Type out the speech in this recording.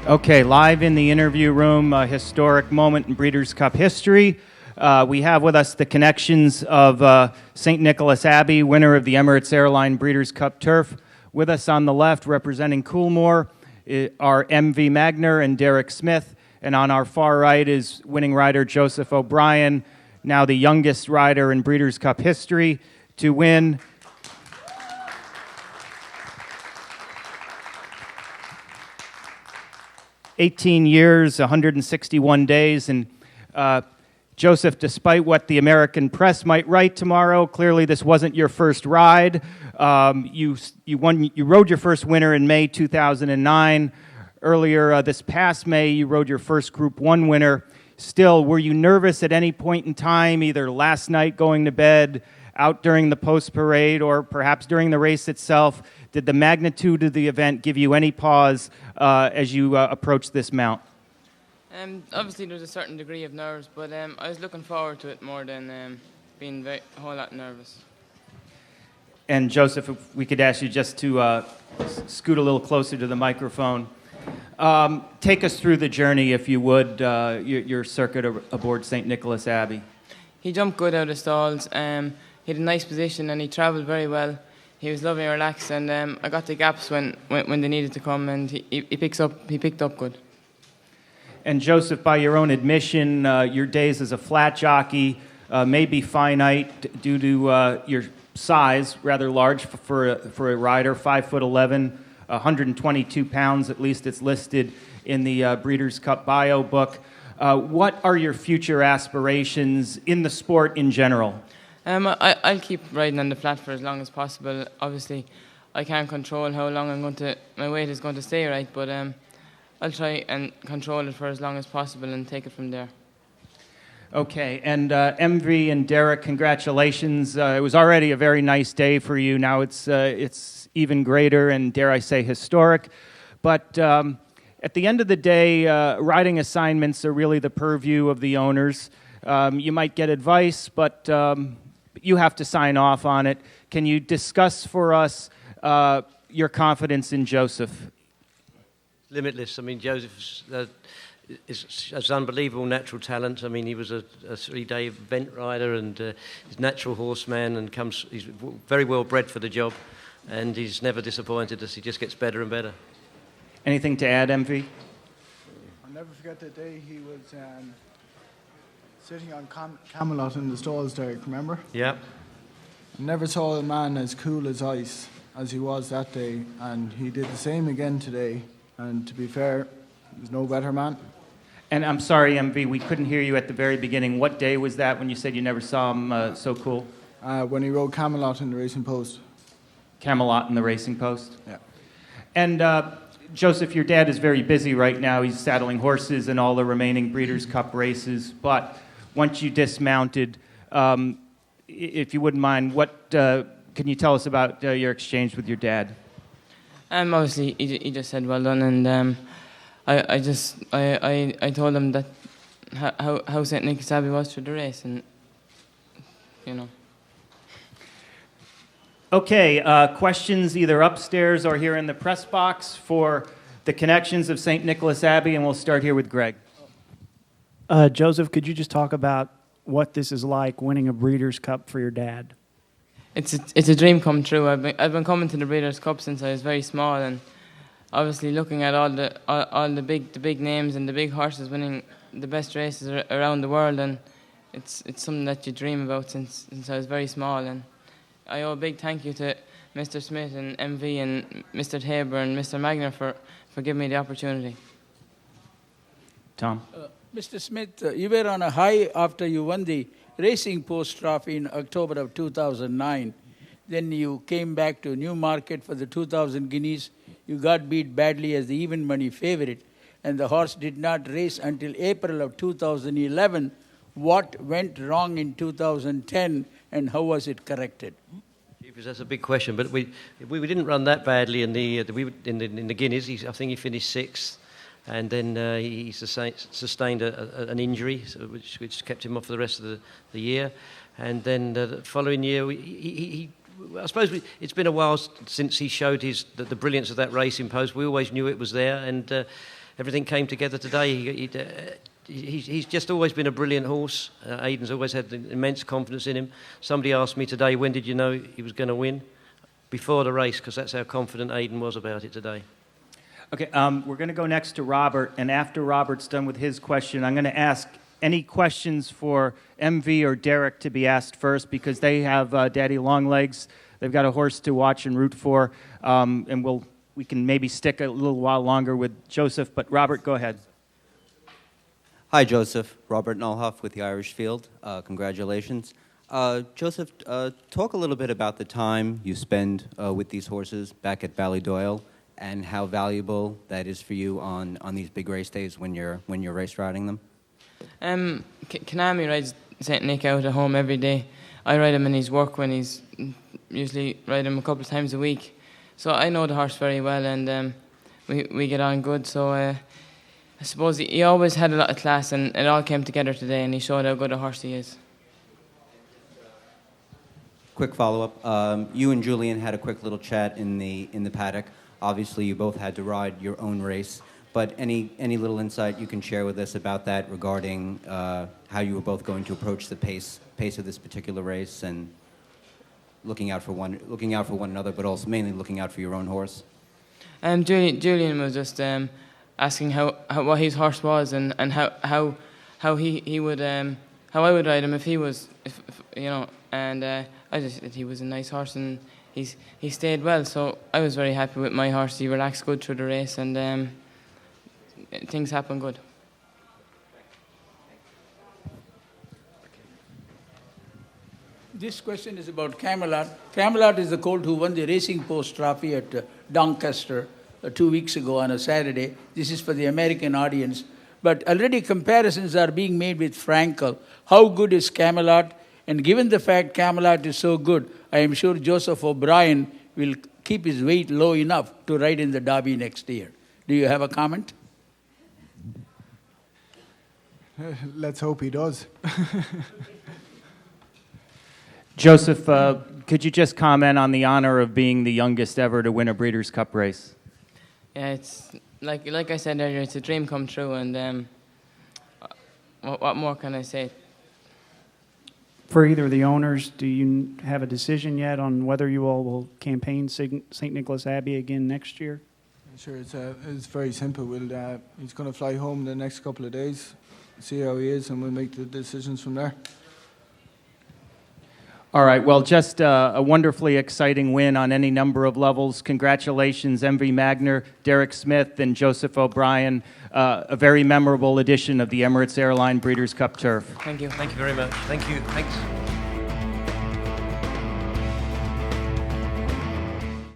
Okay, live in the interview room, a historic moment in Breeders' Cup history. We have with us the connections of St Nicholas Abbey, winner of the Emirates Airline Breeders' Cup Turf. With us on the left, representing Coolmore, are MV Magnier and Derrick Smith. And on our far right is winning rider Joseph O'Brien, now the youngest rider in Breeders' Cup history to win. "18 years, 161 days, and Joseph, despite what the American press might write tomorrow, clearly this wasn't your first ride. You rode your first winner in May 2009. Earlier this past May, you rode your first Group 1 winner. Still, were you nervous at any point in time, either last night going to bed, out during the post-parade, or perhaps during the race itself? Did the magnitude of the event give you any pause as you approached this mount? Obviously, there's a certain degree of nerves, but I was looking forward to it more than being a whole lot nervous. And Joseph, if we could ask you just to scoot a little closer to the microphone. Take us through the journey, if you would, your circuit aboard St Nicholas Abbey. He jumped good out of stalls. He had a nice position and he travelled very well. He was lovely and relaxed, and I got the gaps when they needed to come, and he picked up good. And Joseph, by your own admission, your days as a flat jockey may be finite due to your size, rather large for a rider, 5'11", 122 pounds, at least it's listed in the Breeders' Cup bio book. What are your future aspirations in the sport in general? I'll keep riding on the flat for as long as possible. Obviously, I can't control how long my weight is going to stay right, but I'll try and control it for as long as possible and take it from there. Okay, and MV and Derrick, congratulations. It was already a very nice day for you. Now it's even greater and, dare I say, historic. But at the end of the day, riding assignments are really the purview of the owners. You might get advice, but you have to sign off on it. Can you discuss for us your confidence in Joseph? Limitless. I mean, Joseph has unbelievable natural talent. I mean, he was a 3-day event rider and he's a natural horseman, and he's very well bred for the job, and he's never disappointed us. He just gets better and better. Anything to add, MV? I'll never forget the day he was sitting on Camelot in the stalls, Derek, remember? Yeah. I never saw a man as cool as ice as he was that day, and he did the same again today. And to be fair, there's no better man. And I'm sorry, MV, we couldn't hear you at the very beginning. What day was that when you said you never saw him so cool? When he rode Camelot in the Racing Post. Camelot in the Racing Post? Yeah. And Joseph, your dad is very busy right now. He's saddling horses in all the remaining Breeders' Cup races. But once you dismounted, if you wouldn't mind, what can you tell us about your exchange with your dad? Obviously, he just said well done, and I told him that how St Nicholas Abbey was for the race, and you know. Okay, questions either upstairs or here in the press box for the connections of St Nicholas Abbey, and we'll start here with Greg. Joseph, could you just talk about what this is like, winning a Breeders' Cup for your dad? It's a dream come true. I've been coming to the Breeders' Cup since I was very small, and obviously looking at all the big names and the big horses winning the best races around the world, and it's something that you dream about since I was very small. And I owe a big thank you to Mr. Smith and MV and Mr. Tabor and Mr. Magnier for giving me the opportunity. Tom? Mr. Smith, you were on a high after you won the Racing Post Trophy in October of 2009. Then you came back to Newmarket for the 2,000 guineas. You got beat badly as the even money favourite, and the horse did not race until April of 2011. What went wrong in 2010, and how was it corrected? That's a big question, but we didn't run that badly in the Guineas. I think he finished 6th. And then he sustained an injury, which kept him off for the rest of the year. And then the following year, I suppose it's been a while since he showed the brilliance of that racing post. We always knew it was there, and everything came together today. He's just always been a brilliant horse. Aidan's always had immense confidence in him. Somebody asked me today, when did you know he was going to win? Before the race, because that's how confident Aidan was about it today. Okay, we're going to go next to Robert, and after Robert's done with his question, I'm going to ask any questions for MV or Derrick to be asked first, because they have Daddy Longlegs. They've got a horse to watch and root for, and we can maybe stick a little while longer with Joseph. But Robert, go ahead. Hi, Joseph. Robert Nolhoff with the Irish Field. Congratulations. Joseph, talk a little bit about the time you spend with these horses back at Ballydoyle and how valuable that is for you on these big race days when you're race riding them. Konami rides St Nick out at home every day. I ride him in his work when he's usually ride him a couple of times a week. So I know the horse very well, and we get on good. So I suppose he always had a lot of class, and it all came together today, and he showed how good a horse he is. Quick follow-up. You and Julian had a quick little chat in the paddock. Obviously, you both had to ride your own race, but any little insight you can share with us about that regarding how you were both going to approach the pace of this particular race and looking out for one another, but also mainly looking out for your own horse? Julian was just asking how what his horse was and how he would how I would ride him if you know, and I just said he was a nice horse and he stayed well, so I was very happy with my horse. He relaxed good through the race, and things happened good. This question is about Camelot. Camelot is the colt who won the Racing Post Trophy at Doncaster 2 weeks ago on a Saturday. This is for the American audience. But already comparisons are being made with Frankel. How good is Camelot? And given the fact Camelot is so good, I am sure Joseph O'Brien will keep his weight low enough to ride in the Derby next year. Do you have a comment? Let's hope he does. Joseph, could you just comment on the honor of being the youngest ever to win a Breeders' Cup race? Yeah, it's like I said earlier, it's a dream come true, and what more can I say? For either of the owners, do you have a decision yet on whether you all will campaign St Nicholas Abbey again next year? Sure, it's very simple. He's going to fly home the next couple of days, see how he is, and we'll make the decisions from there. All right, well, just a wonderfully exciting win on any number of levels. Congratulations, MV Magnier, Derrick Smith, and Joseph O'Brien. A very memorable edition of the Emirates Airline Breeders' Cup Turf. Thank you. Thank you very much. Thank you. Thanks.